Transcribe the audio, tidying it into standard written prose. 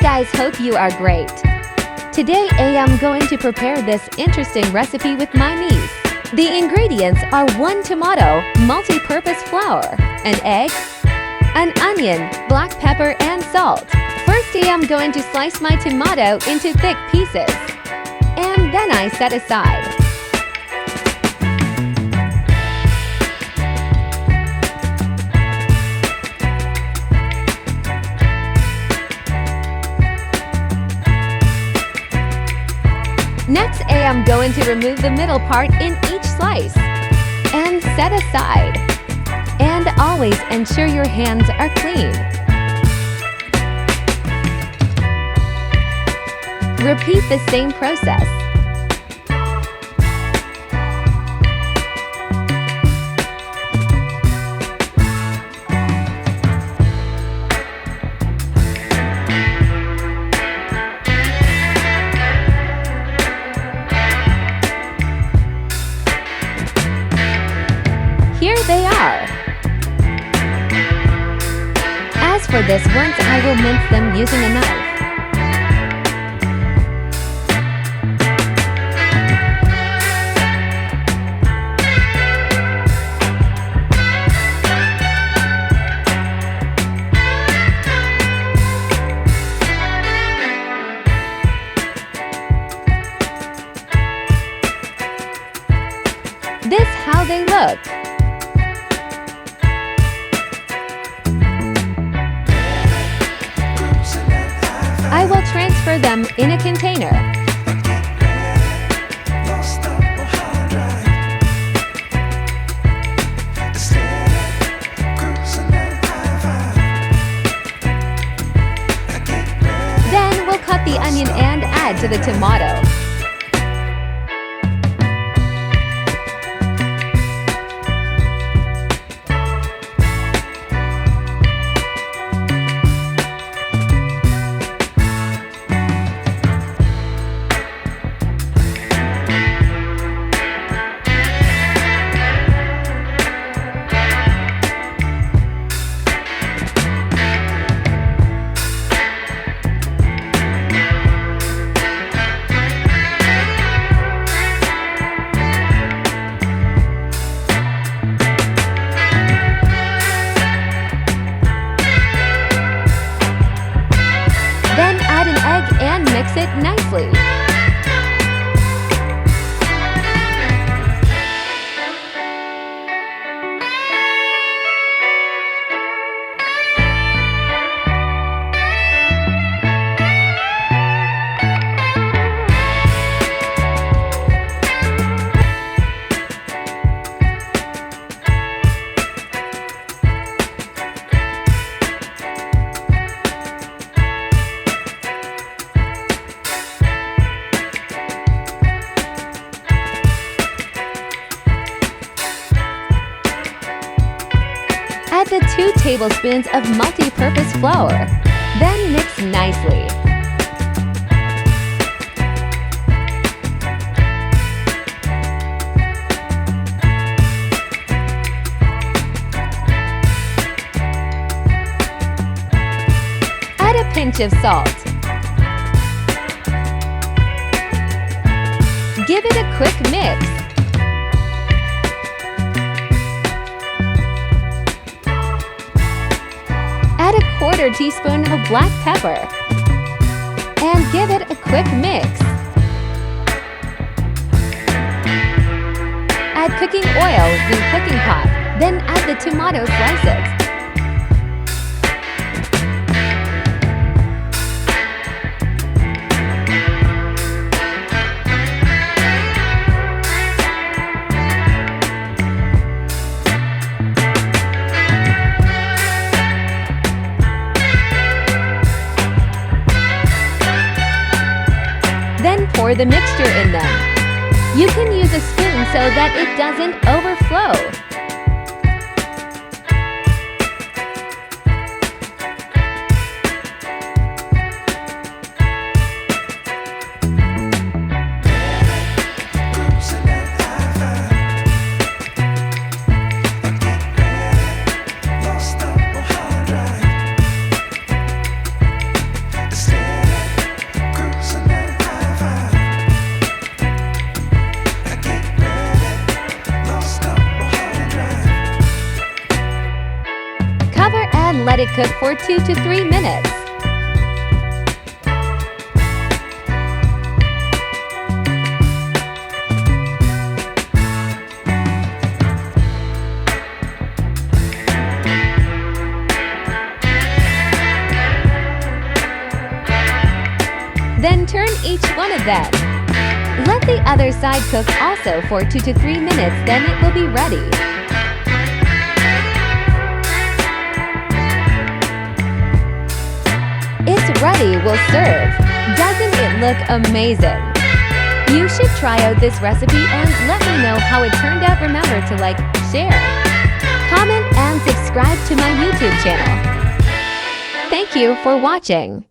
guys, hope you are great. Today I am going to prepare this interesting recipe with my niece. The ingredients are 1 tomato, multi-purpose flour, an egg, an onion, black pepper and salt. First I am going to slice my tomato into thick pieces, and then I set aside. Next, I am going to remove the middle part in each slice and set aside. And always ensure your hands are clean. Repeat the same process. Here they are. As for this ones, I will mince them using a knife. This how they look. I will transfer them in a container. Then we'll cut the onion and add to the tomato. Then add an egg and mix it nicely. Add the 2 tablespoons of multi-purpose flour. Then mix nicely. Add a pinch of salt. Give it a quick mix. Add a 1/4 teaspoon of black pepper and give it a quick mix. Add cooking oil in cooking pot, then add the tomato slices. Then pour the mixture in them. You can use a spoon so that it doesn't overflow. Stay cook for 2 to 3 minutes. Then turn each one of them. Let the other side cook also for 2 to 3 minutes, then it will be ready. It's ready, we'll serve. Doesn't it look amazing? You should try out this recipe and let me know how it turned out. Remember to like, share, comment, and subscribe to my YouTube channel. Thank you for watching.